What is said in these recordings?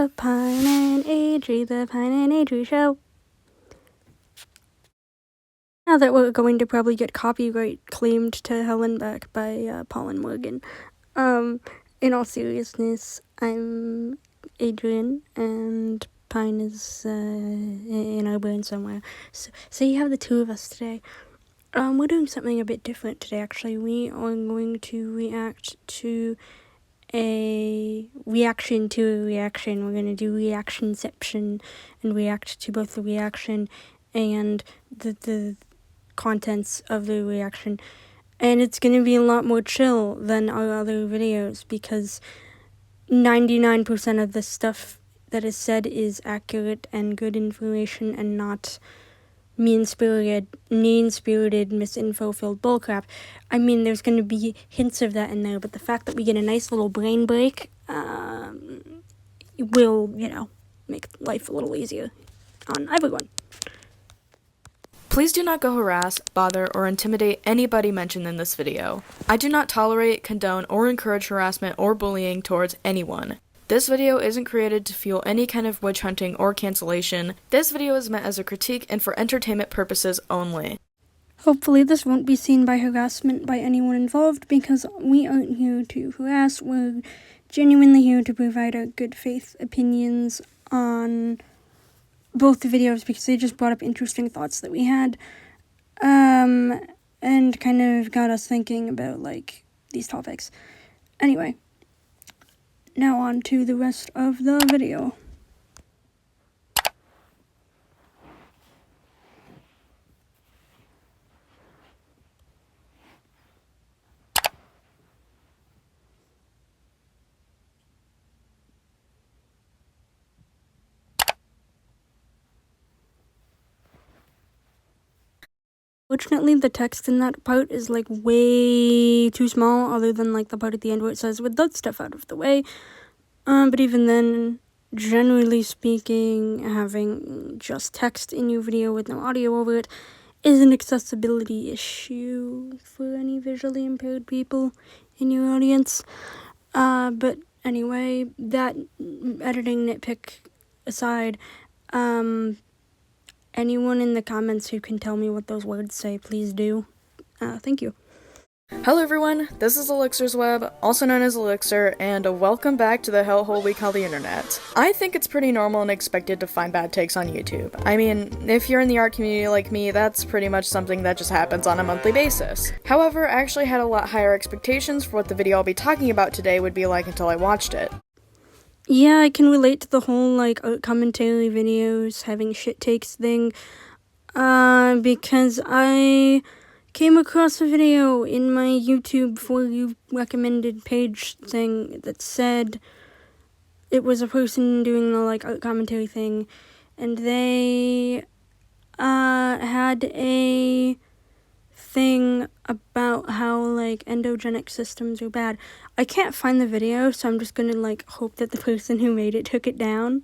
the Pine and Adri show. Now that we're going to probably get copyright claimed to hell and back by Paul and Morgan. In all seriousness, I'm Adrian, and Pine is in our brain somewhere. So you have the two of us today. We're doing something a bit different today, actually. We are going to react to a reaction to a reaction. We're going to do reactionception and react to both the reaction and the contents of the reaction. And it's going to be a lot more chill than our other videos because 99% of the stuff that is said is accurate and good information and not mean-spirited, misinfo-filled bullcrap. I mean, there's going to be hints of that in there, but the fact that we get a nice little brain break will, make life a little easier on everyone. Please do not go harass, bother, or intimidate anybody mentioned in this video. I do not tolerate, condone, or encourage harassment or bullying towards anyone. This video isn't created to fuel any kind of witch hunting or cancellation. This video is meant as a critique and for entertainment purposes only. Hopefully this won't be seen by harassment by anyone involved because we aren't here to harass. We're genuinely here to provide our good faith opinions on both the videos because they just brought up interesting thoughts that we had and kind of got us thinking about these topics. Anyway, now on to the rest of the video. Fortunately, the text in that part is way too small, other than the part at the end where it says with that stuff out of the way. But even then, generally speaking, having just text in your video with no audio over it is an accessibility issue for any visually impaired people in your audience. But anyway, that editing nitpick aside, anyone in the comments who can tell me what those words say, please do. Thank you. Hello everyone, this is Elixir's Web, also known as Elixir, and welcome back to the hellhole we call the internet. I think it's pretty normal and expected to find bad takes on YouTube. I mean, if you're in the art community like me, that's pretty much something that just happens on a monthly basis. However, I actually had a lot higher expectations for what the video I'll be talking about today would be like until I watched it. Yeah, I can relate to the whole, art commentary videos having shit takes thing, because I came across a video in my YouTube For You recommended page thing that said it was a person doing the, art commentary thing, and they, had a thing about how, endogenic systems are bad. I can't find the video, so I'm just gonna, hope that the person who made it took it down.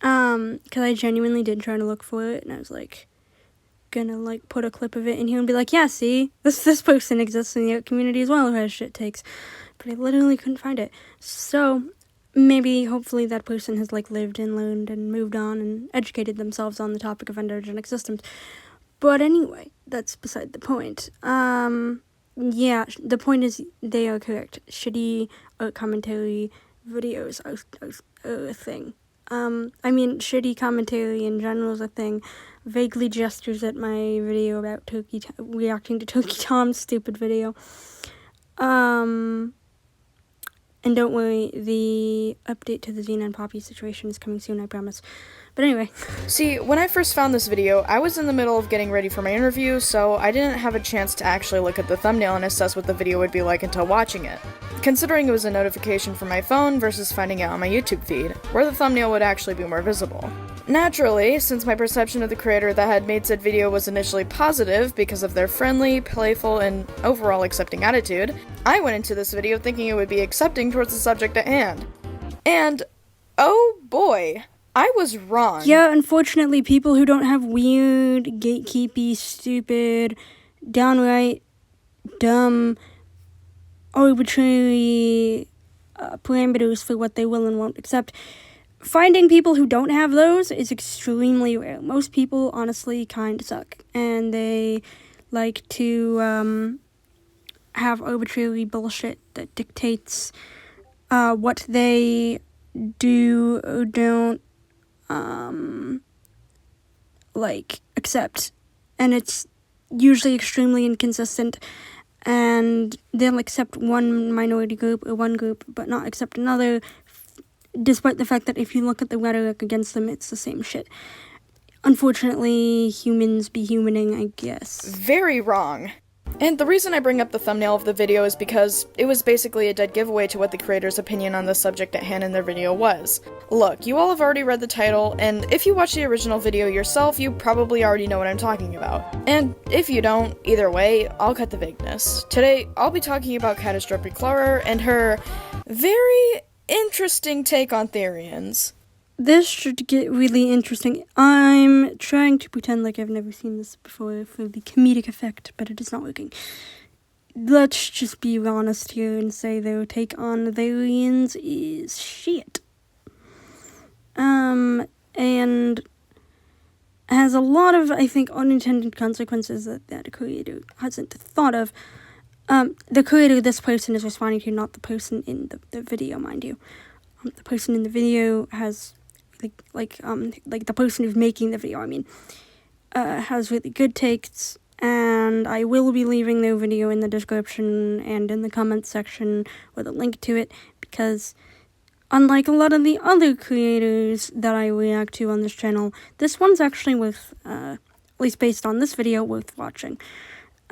Because I genuinely did try to look for it, and I was, gonna, put a clip of it in here and be like, yeah, see, this person exists in the art community as well who has shit takes. But I literally couldn't find it. So, maybe, hopefully, that person has, lived and learned and moved on and educated themselves on the topic of endogenic systems. But anyway, that's beside the point. Yeah, the point is they are correct. Shitty art commentary videos are a thing. I mean, shitty commentary in general is a thing. Vaguely gestures at my video about reacting to Turkey Tom's stupid video. And don't worry, the update to the Xenon Poppy situation is coming soon, I promise. But anyway. See, when I first found this video, I was in the middle of getting ready for my interview, so I didn't have a chance to actually look at the thumbnail and assess what the video would be like until watching it. Considering it was a notification from my phone versus finding it on my YouTube feed, where the thumbnail would actually be more visible. Naturally, since my perception of the creator that had made said video was initially positive because of their friendly, playful, and overall accepting attitude, I went into this video thinking it would be accepting towards the subject at hand. And, oh boy, I was wrong. Yeah, unfortunately, people who don't have weird, gatekeepy, stupid, downright dumb, arbitrary parameters for what they will and won't accept finding people who don't have those is extremely rare. Most people honestly kind of suck, and they like to have arbitrary bullshit that dictates what they do or don't accept, and it's usually extremely inconsistent, and they'll accept one minority group or one group but not accept another, despite the fact that if you look at the rhetoric against them, it's the same shit. Unfortunately, humans be humaning, I guess. Very wrong. And the reason I bring up the thumbnail of the video is because it was basically a dead giveaway to what the creator's opinion on the subject at hand in their video was. Look, you all have already read the title, and if you watched the original video yourself, you probably already know what I'm talking about. And if you don't, either way, I'll cut the vagueness. Today, I'll be talking about Catastrophe Clara and her very interesting take on Therians. This should get really interesting. I'm trying to pretend like I've never seen this before for the comedic effect, but it is not working. Let's just be honest here and say their take on the Therians is shit. And has a lot of, I think, unintended consequences that the creator hasn't thought of. The creator, this person is responding to, not the person in the video, mind you. The person in the video has like the person who's making the video, has really good takes, and I will be leaving their video in the description and in the comments section with a link to it, because unlike a lot of the other creators that I react to on this channel, this one's actually worth, at least based on this video, worth watching.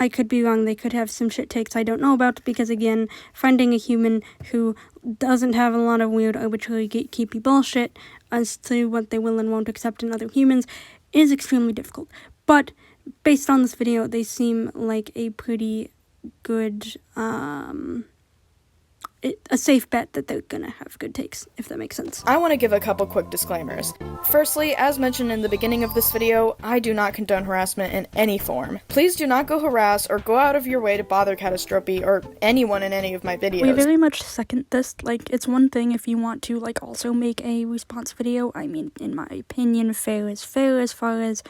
I could be wrong, they could have some shit takes I don't know about, because again, finding a human who doesn't have a lot of weird arbitrary gatekeepy bullshit as to what they will and won't accept in other humans is extremely difficult. But based on this video, they seem like a pretty good, a safe bet that they're gonna have good takes, if that makes sense. I want to give a couple quick disclaimers. Firstly, as mentioned in the beginning of this video, I do not condone harassment in any form. Please do not go harass or go out of your way to bother Catastrophe or anyone in any of my videos. We very much second this. It's one thing if you want to, also make a response video. In my opinion, fair is fair as far as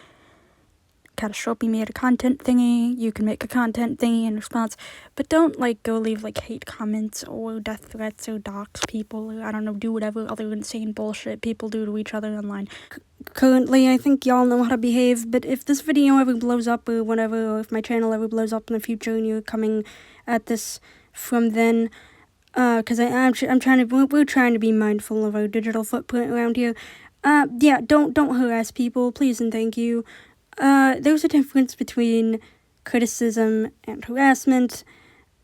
Catastrophe made a content thingy, you can make a content thingy in response, but don't, go leave, hate comments or death threats or dox people or, I don't know, do whatever other insane bullshit people do to each other online. Currently, I think y'all know how to behave, but if this video ever blows up or whatever, or if my channel ever blows up in the future and you're coming at this from then, because we're trying to be mindful of our digital footprint around here, don't harass people, please and thank you. There's a difference between criticism and harassment,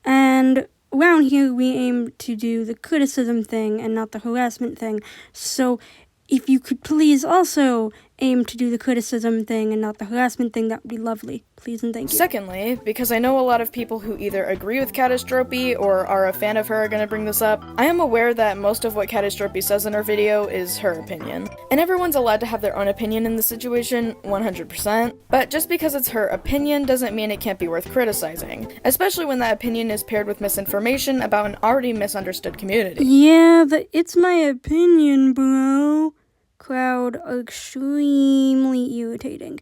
and around here we aim to do the criticism thing and not the harassment thing, so if you could please also aim to do the criticism thing and not the harassment thing, that would be lovely. Please and thank you. Secondly, because I know a lot of people who either agree with Catastrophe or are a fan of her are gonna bring this up, I am aware that most of what Catastrophe says in her video is her opinion. And everyone's allowed to have their own opinion in the situation, 100%, but just because it's her opinion doesn't mean it can't be worth criticizing, especially when that opinion is paired with misinformation about an already misunderstood community. Yeah, it's my opinion, bro. Crowd are extremely irritating.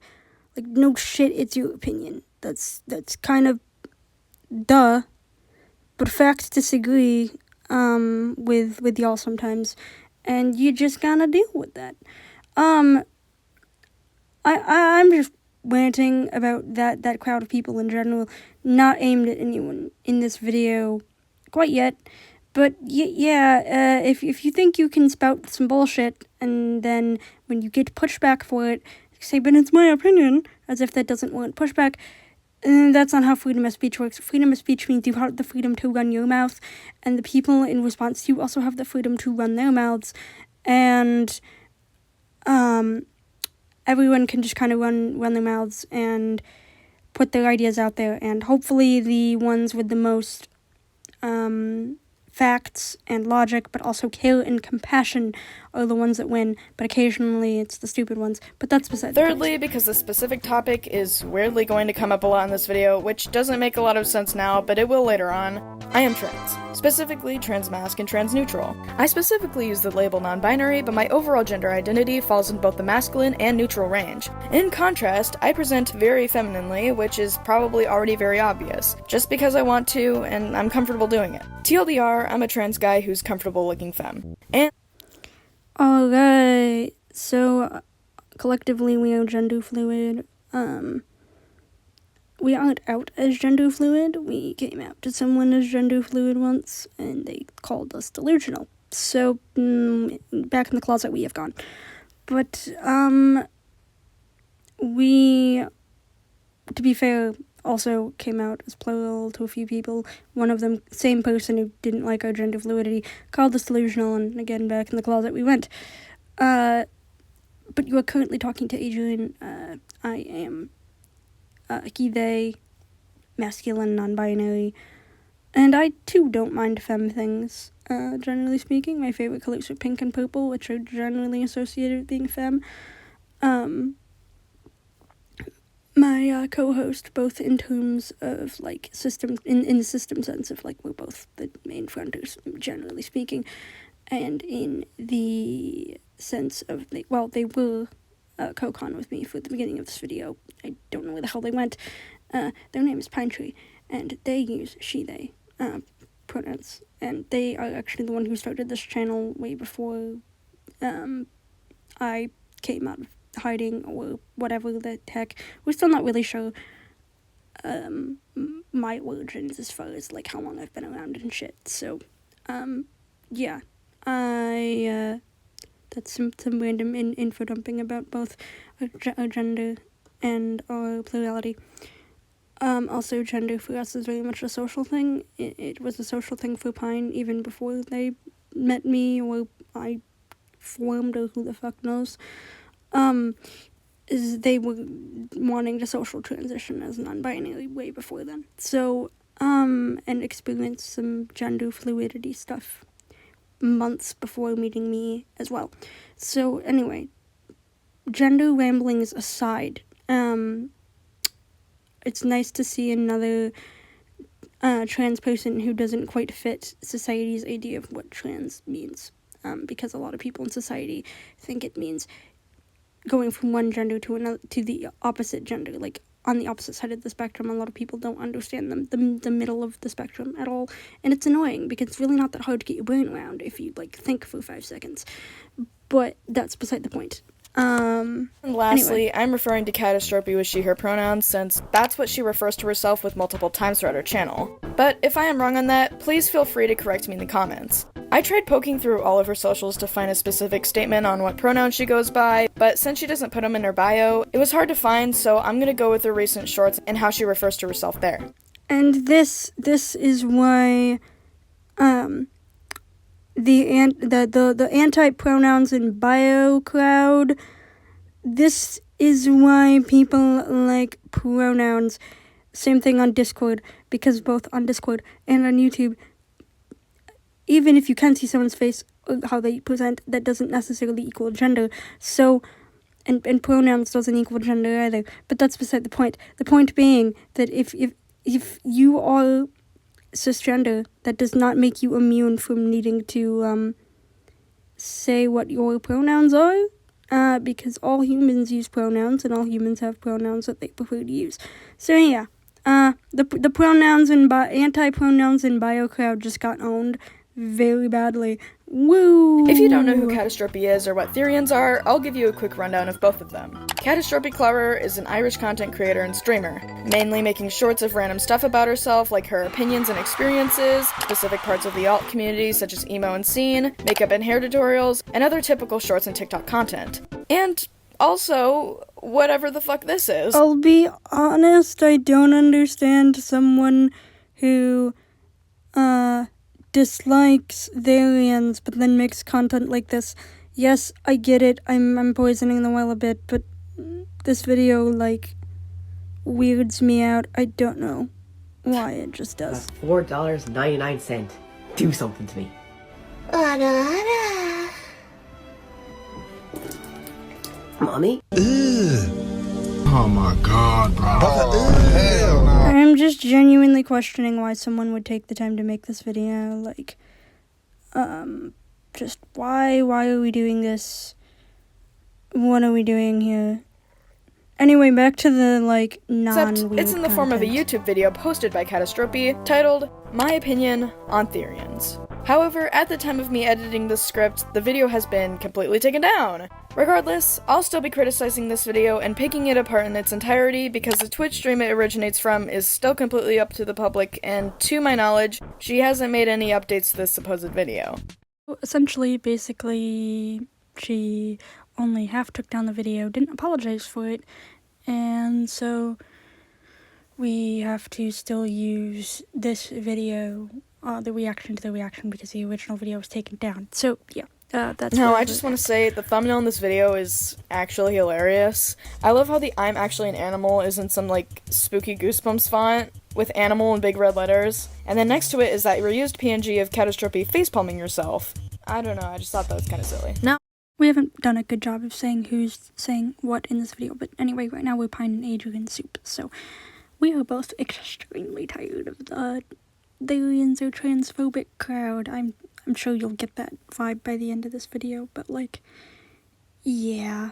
No shit, it's your opinion. That's kind of duh. But facts disagree with y'all sometimes, and you just gotta deal with that. I'm just ranting about that crowd of people in general, not aimed at anyone in this video quite yet. But if you think you can spout some bullshit, and then when you get pushback for it, say, but it's my opinion, as if that doesn't warrant pushback, that's not how freedom of speech works. Freedom of speech means you have the freedom to run your mouth, and the people in response to you also have the freedom to run their mouths, and everyone can just kind of run their mouths and put their ideas out there, and hopefully the ones with the most facts and logic, but also care and compassion, are the ones that win, but occasionally it's the stupid ones. But that's beside the point. Thirdly, because the specific topic is weirdly going to come up a lot in this video, which doesn't make a lot of sense now, but it will later on, I am trans. Specifically, transmasc and transneutral. I specifically use the label non-binary, but my overall gender identity falls in both the masculine and neutral range. In contrast, I present very femininely, which is probably already very obvious, just because I want to, and I'm comfortable doing it. TLDR, I'm a trans guy who's comfortable looking femme. And alright, so collectively we are gender fluid. We aren't out as gender fluid. We came out to someone as gender fluid once, and they called us delusional. So, back in the closet we have gone. But, we, to be fair, also came out as plural to a few people. One of them, same person who didn't like our gender fluidity, called us delusional, and again, back in the closet we went. But you are currently talking to Adrian. I am he, they, masculine, non-binary, and I too don't mind femme things, generally speaking. My favorite colors are pink and purple, which are generally associated with being femme. My co-host, both in terms of, like, system, in the system sense of, like, we're both the main fronters, generally speaking, and in the sense of, they were co-con with me for the beginning of this video. I don't know where the hell they went. Their name is Pine Tree, and they use she, they pronouns, and they are actually the one who started this channel way before I came out of hiding or whatever the heck. We're still not really sure my origins as far as, like, how long I've been around and shit. So, yeah, that's some random info dumping about both our gender and our plurality. Also, gender for us is very much a social thing. It was a social thing for Pine even before they met me or I formed, or who the fuck knows. Is they were wanting to social transition as non-binary way before then. So, and experience some gender fluidity stuff months before meeting me as well. So, anyway, gender ramblings aside, it's nice to see another trans person who doesn't quite fit society's idea of what trans means, because a lot of people in society think it means going from one gender to another, to the opposite gender, like on the opposite side of the spectrum. A lot of people don't understand the middle of the spectrum at all, and it's annoying because it's really not that hard to get your brain around if you, like, think for 5 seconds. But that's beside the point. And lastly, anyway. I'm referring to catastrophe with she, her pronouns, since that's what she refers to herself with multiple times throughout her channel. But if I am wrong on that, please feel free to correct me in the comments. I tried poking through all of her socials to find a specific statement on what pronouns she goes by, but since she doesn't put them in her bio, it was hard to find, so I'm gonna go with her recent shorts and how she refers to herself there. And this is why the anti-pronouns in bio crowd, this is why people like pronouns. Same thing on Discord, because both on Discord and on YouTube, even if you can see someone's face or how they present, that doesn't necessarily equal gender. So, and pronouns doesn't equal gender either. But that's beside the point. The point being that if you are cisgender, that does not make you immune from needing to say what your pronouns are, because all humans use pronouns, and all humans have pronouns that they prefer to use. So yeah, the pronouns and anti-pronouns in bio crowd just got owned very badly. Woo! If you don't know who Catastrophe is or what Therians are, I'll give you a quick rundown of both of them. Catastrophe Clower is an Irish content creator and streamer, mainly making shorts of random stuff about herself, like her opinions and experiences, specific parts of the alt community such as emo and scene, makeup and hair tutorials, and other typical shorts and TikTok content. And also, whatever the fuck this is. I'll be honest, I don't understand someone who, dislikes Therians, but then makes content like this. Yes, I get it, I'm poisoning the well a bit, but this video, like, weirds me out. I don't know why, it just does. That's $4.99. Do something to me. Mommy? Oh my god, bro. Hell no. I'm just genuinely questioning why someone would take the time to make this video. Like, just why are we doing this? What are we doing here? Anyway, back to the, like, Except non-weird it's in the form of a content. YouTube video posted by Catastrophe titled My Opinion on Therians. However, at the time of me editing this script, the video has been completely taken down. Regardless, I'll still be criticizing this video and picking it apart in its entirety because the Twitch stream it originates from is still completely up to the public, and to my knowledge, she hasn't made any updates to this supposed video. Essentially, basically, she only half took down the video, didn't apologize for it, and so we have to still use this video, the reaction to the reaction, because the original video was taken down. So, yeah. That's No, what I just want to say the thumbnail in this video is actually hilarious. I love how the I'm actually an animal is in some, like, spooky Goosebumps font with animal in big red letters. And then next to it is that reused PNG of Catastrophe facepalming yourself. I don't know, I just thought that was kind of silly. Now, We haven't done a good job of saying who's saying what in this video, but anyway, right now we're Pine and Adrian Soup, so we are both extremely tired of the aliens or transphobic crowd. I'm sure you'll get that vibe by the end of this video, but like, yeah,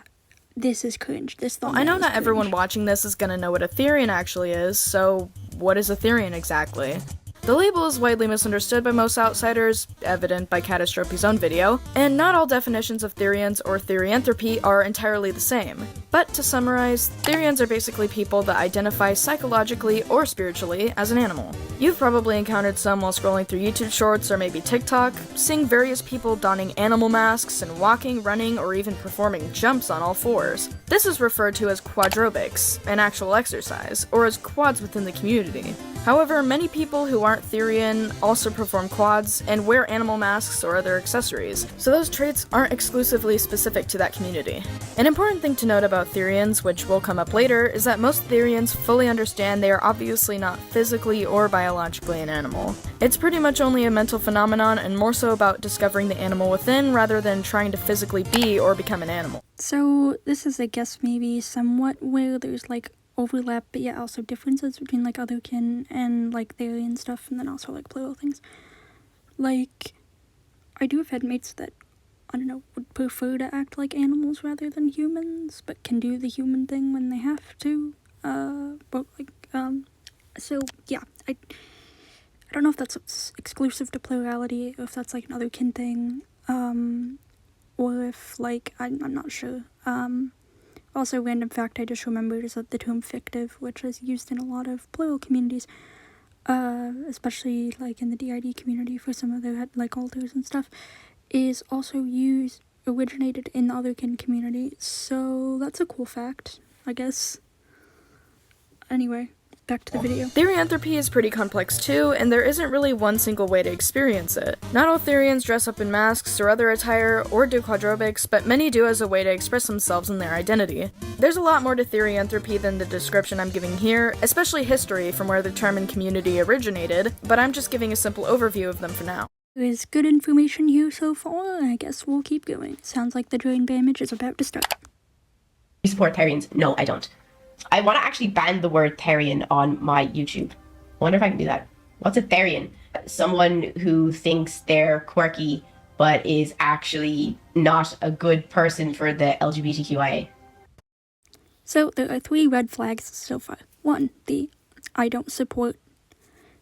this is cringe. I know not everyone watching this is gonna know what a Therian actually is, so what is a Therian exactly? The label is widely misunderstood by most outsiders, evident by Catastrophe's own video, and not all definitions of Therians or Therianthropy are entirely the same. But to summarize, Therians are basically people that identify psychologically or spiritually as an animal. You've probably encountered some while scrolling through YouTube shorts or maybe TikTok, seeing various people donning animal masks and walking, running, or even performing jumps on all fours. This is referred to as quadrobics, an actual exercise, or as quads within the community. However, many people who aren't Therian also perform quads and wear animal masks or other accessories, so those traits aren't exclusively specific to that community. An important thing to note about Therians, which will come up later, is that most Therians fully understand they are obviously not physically or biologically an animal. It's pretty much only a mental phenomenon and more so about discovering the animal within rather than trying to physically be or become an animal. So this is, I guess, maybe somewhat where there's like overlap, but yet also differences between like Otherkin and like Therian stuff, and then also like plural things. Like, I do have headmates that, I don't know, would prefer to act like animals rather than humans, but can do the human thing when they have to. So yeah, I don't know if that's exclusive to plurality, or if that's like an Otherkin thing, or if like, I'm not sure. Also, random fact I just remembered is that the term fictive, which is used in a lot of plural communities, especially like in the DID community for some of their like alters and stuff, is also originated in the Otherkin community. So that's a cool fact, I guess. Anyway, back to the video. Therianthropy is pretty complex too, and there isn't really one single way to experience it. Not all Therians dress up in masks or other attire, or do quadrobics, but many do as a way to express themselves and their identity. There's a lot more to Therianthropy than the description I'm giving here, especially history from where the term and community originated, but I'm just giving a simple overview of them for now. There's good information here so far, I guess we'll keep going. Sounds like the drain damage is about to start. You support Therians? No, I don't. I want to actually ban the word Therian on my YouTube. I wonder if I can do that. What's a Therian? Someone who thinks they're quirky, but is actually not a good person for the LGBTQIA. So there are 3 red flags so far. 1, the I don't support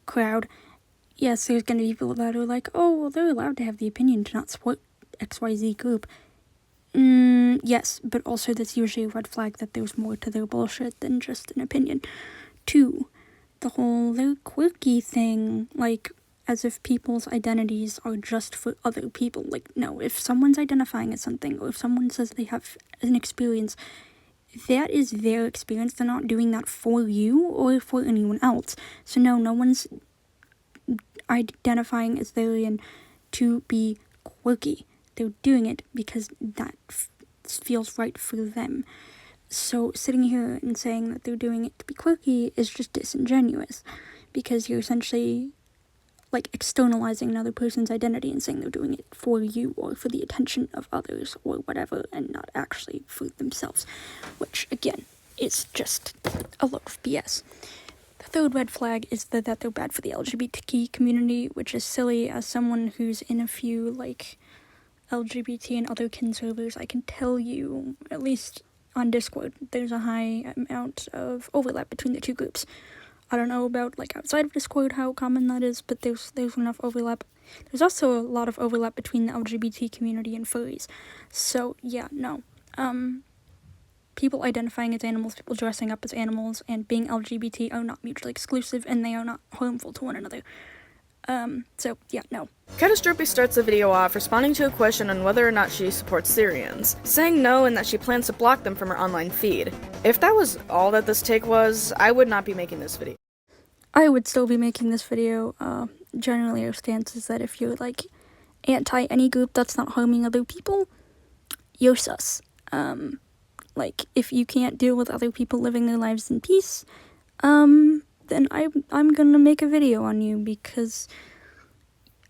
crowd. Yes, there's going to be people that are like, oh, well, they're allowed to have the opinion to not support XYZ group. Yes, but also that's usually a red flag that there's more to their bullshit than just an opinion. 2, the whole they're quirky thing, like, as if people's identities are just for other people. Like, no, if someone's identifying as something, or if someone says they have an experience, that is their experience. They're not doing that for you or for anyone else. So no one's identifying as Therian to be quirky. They're doing it because that feels right for them. So sitting here and saying that they're doing it to be quirky is just disingenuous, because you're essentially like externalizing another person's identity and saying they're doing it for you or for the attention of others or whatever, and not actually for themselves, which again is just a load of BS. The third red flag is that they're bad for the LGBTQ community, which is silly. As someone who's in a few like LGBT and Otherkin servers, I can tell you, at least on Discord, there's a high amount of overlap between the two groups. I don't know about like outside of Discord how common that is, but there's enough overlap. There's also a lot of overlap between the LGBT community and furries. So yeah, no. People identifying as animals, people dressing up as animals, and being LGBT are not mutually exclusive, and they are not harmful to one another. So yeah, no. Catastrophe starts the video off responding to a question on whether or not she supports Syrians, saying no and that she plans to block them from her online feed. If that was all that this take was, I would not be making this video. I would still be making this video. Generally our stance is that if you're like anti any group that's not harming other people, you're sus. Like if you can't deal with other people living their lives in peace, then I'm gonna make a video on you, because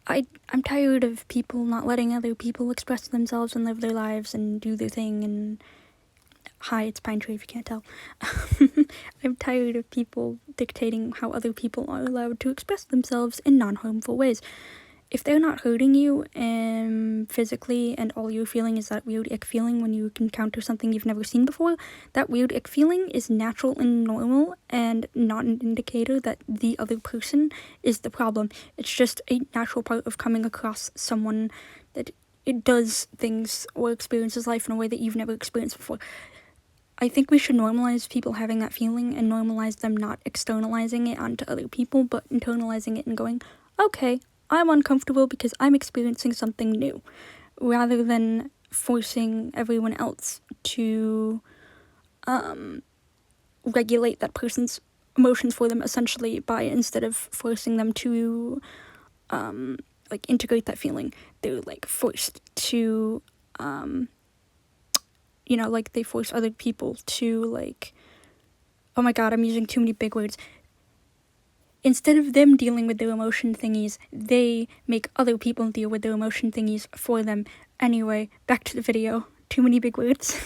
I'm tired of people not letting other people express themselves and live their lives and do their thing. And hi, it's Pine Tree if you can't tell. I'm tired of people dictating how other people are allowed to express themselves in non-harmful ways. If they're not hurting you physically, and all you're feeling is that weird ick feeling when you encounter something you've never seen before, that weird ick feeling is natural and normal and not an indicator that the other person is the problem. It's just a natural part of coming across someone that it does things or experiences life in a way that you've never experienced before. I think we should normalize people having that feeling and normalize them not externalizing it onto other people, but internalizing it and going, okay, I'm uncomfortable because I'm experiencing something new, rather than forcing everyone else to regulate that person's emotions for them, essentially, by instead of forcing them to like integrate that feeling, they're like forced to like they force other people to like, oh my god, I'm using too many big words. Instead of them dealing with their emotion thingies, they make other people deal with their emotion thingies for them. Anyway, back to the video. Too many big words.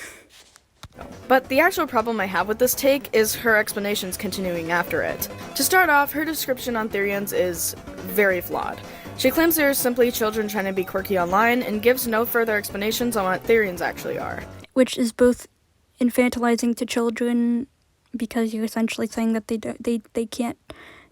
But the actual problem I have with this take is her explanations continuing after it. To start off, her description on Therians is very flawed. She claims they are simply children trying to be quirky online, and gives no further explanations on what Therians actually are. Which is both infantilizing to children, because you're essentially saying that they can't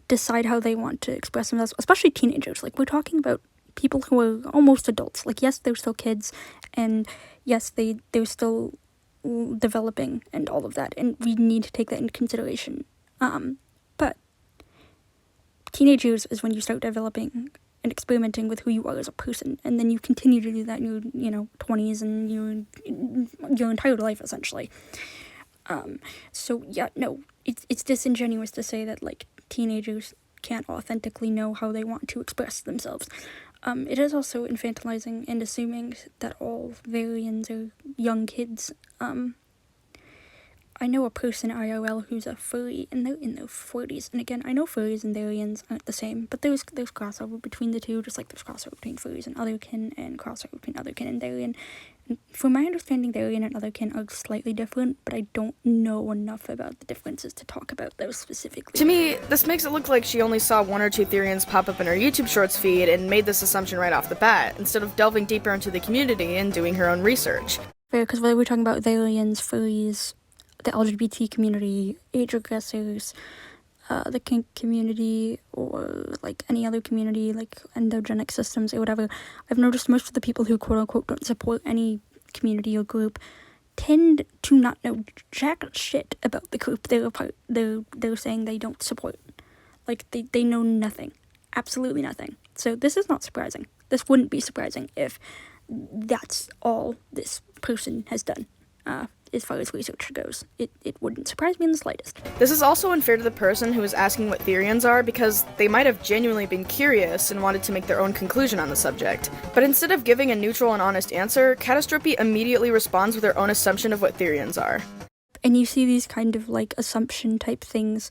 decide how they want to express themselves, especially teenagers. Like, we're talking about people who are almost adults. Like, yes, they're still kids, and yes, they're still developing and all of that, and we need to take that into consideration. But teenagers is when you start developing and experimenting with who you are as a person, and then you continue to do that in your 20s and your entire life, essentially. So yeah, no, it's disingenuous to say that like teenagers can't authentically know how they want to express themselves. It is also infantilizing and assuming that all Varians are young kids. I know a person IRL who's a furry, and they're in their 40s. And again, I know furries and Varians aren't the same, but there's crossover between the two, just like there's crossover between furries and Otherkin, and crossover between Otherkin and Varian. And from my understanding, Varian and Otherkin are slightly different, but I don't know enough about the differences to talk about those specifically. To me, this makes it look like she only saw one or two Therians pop up in her YouTube Shorts feed and made this assumption right off the bat, instead of delving deeper into the community and doing her own research. Fair, because whether we're talking about Varians, furries, the LGBT community, age regressors, the kink community, or like any other community, like endogenic systems or whatever, I've noticed most of the people who quote-unquote don't support any community or group tend to not know jack shit about the group they're a part. They're saying they don't support. Like, they know nothing. Absolutely nothing. So this is not surprising. This wouldn't be surprising if that's all this person has done. As far as research goes, it wouldn't surprise me in the slightest. This is also unfair to the person who is asking what Therians are, because they might have genuinely been curious and wanted to make their own conclusion on the subject. But instead of giving a neutral and honest answer, Catastrophe immediately responds with her own assumption of what Therians are. And you see these kind of like assumption type things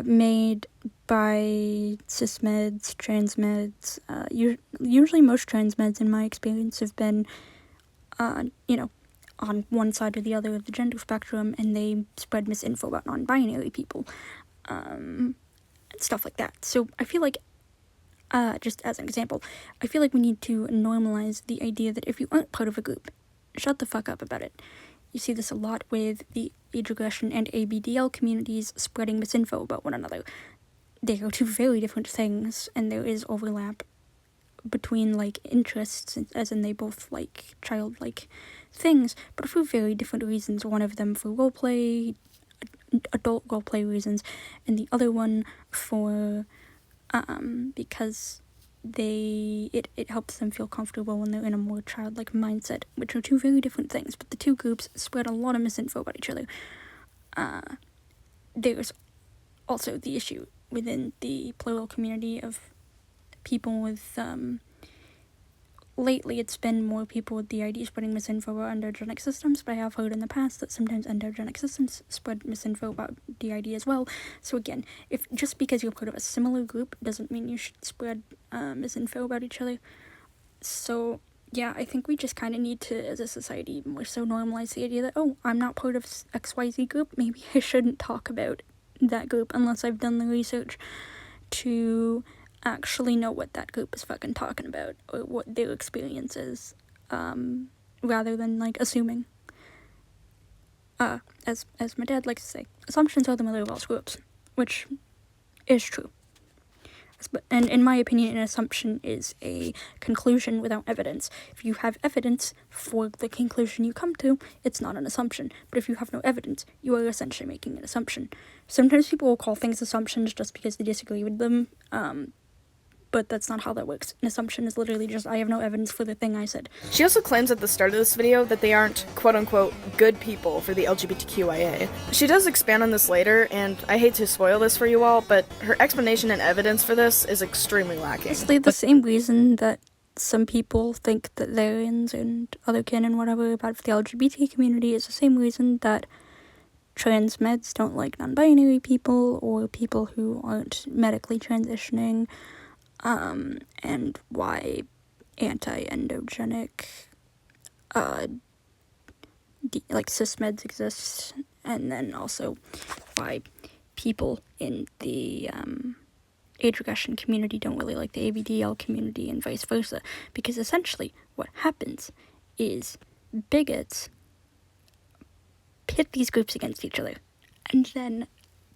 made by cis-meds, trans-meds. Usually most trans-meds, in my experience, have been, on one side or the other of the gender spectrum, and they spread misinfo about non-binary people, and stuff like that. So I feel like, just as an example, I feel like we need to normalize the idea that if you aren't part of a group, shut the fuck up about it. You see this a lot with the age regression and ABDL communities spreading misinfo about one another. They are two very different things, and there is overlap between, like, interests, as in they both like childlike things, but for very different reasons. One of them for roleplay, adult roleplay reasons, and the other one for, because it helps them feel comfortable when they're in a more childlike mindset, which are two very different things, but the two groups spread a lot of misinfo about each other. There's also the issue within the plural community of people with, lately it's been more people with DID spreading misinfo about endogenic systems, but I have heard in the past that sometimes endogenic systems spread misinfo about DID as well. So again, if just because you're part of a similar group doesn't mean you should spread misinfo about each other. So yeah, I think we just kind of need to, as a society, more so normalize the idea that, oh, I'm not part of XYZ group, maybe I shouldn't talk about that group unless I've done the research to actually know what that group is fucking talking about, or what their experience is, rather than, like, assuming. As my dad likes to say, assumptions are the mother of all screw-ups, which is true. And in my opinion, an assumption is a conclusion without evidence. If you have evidence for the conclusion you come to, it's not an assumption. But if you have no evidence, you are essentially making an assumption. Sometimes people will call things assumptions just because they disagree with them, but that's not how that works. An assumption is literally just, I have no evidence for the thing I said. She also claims at the start of this video that they aren't quote-unquote good people for the LGBTQIA. She does expand on this later, and I hate to spoil this for you all, but her explanation and evidence for this is extremely lacking. Basically the same reason that some people think that Arians and Otherkin and whatever are bad for the LGBT community is the same reason that trans meds don't like non-binary people or people who aren't medically transitioning, and why anti-endogenic, like cis meds exist, and then also why people in the age regression community don't really like the ABDL community and vice versa, because essentially what happens is bigots pit these groups against each other, and then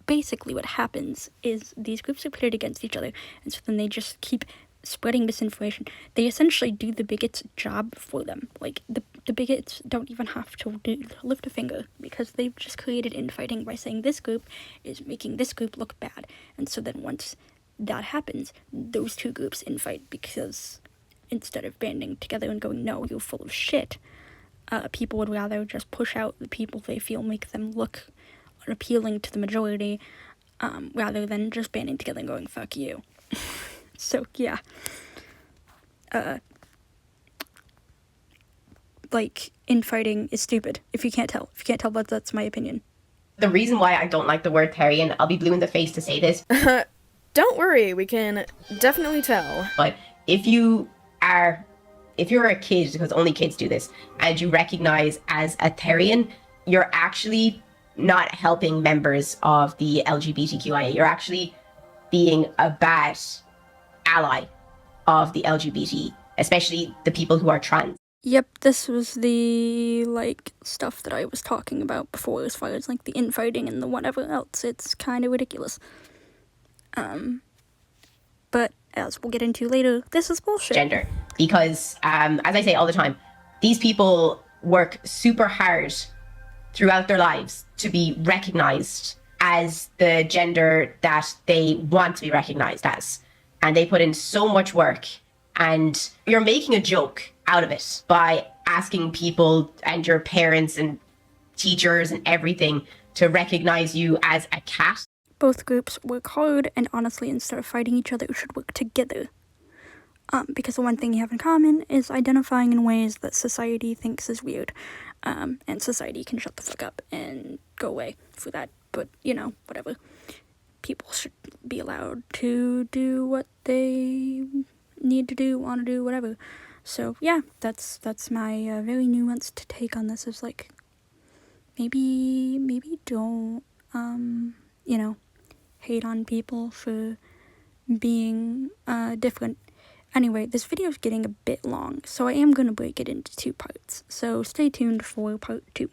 basically what happens is these groups are pitted against each other, and so then they just keep spreading misinformation. They essentially do the bigots' job for them. Like, the bigots don't even have to lift a finger, because they've just created infighting by saying this group is making this group look bad. And so then once that happens, those two groups infight, because instead of banding together and going, no, you're full of shit, people would rather just push out the people they feel make them look appealing to the majority, rather than just banding together and going, fuck you. So, yeah. Like, infighting is stupid, if you can't tell. If you can't tell, that's my opinion. The reason why I don't like the word Therian, I'll be blue in the face to say this. Don't worry, we can definitely tell. But if you're a kid, because only kids do this, and you recognize as a Therian, you're actually not helping members of the LGBTQIA. You're actually being a bad ally of the LGBT, especially the people who are trans. Yep, this was the, like, stuff that I was talking about before, as far as, like, the infighting and the whatever else. It's kind of ridiculous. But as we'll get into later, this is bullshit. Gender. Because, as I say all the time, these people work super hard throughout their lives to be recognized as the gender that they want to be recognized as. And they put in so much work, and you're making a joke out of it by asking people and your parents and teachers and everything to recognize you as a cat. Both groups work hard, and honestly, instead of fighting each other, should work together. Because the one thing you have in common is identifying in ways that society thinks is weird. And society can shut the fuck up and go away for that, but, you know, whatever. people should be allowed to do what they need to do, want to do, whatever. So yeah, that's my very nuanced take on this. Is like, maybe don't hate on people for being different. Anyway, this video is getting a bit long, so I am gonna break it into 2 parts. So stay tuned for part 2.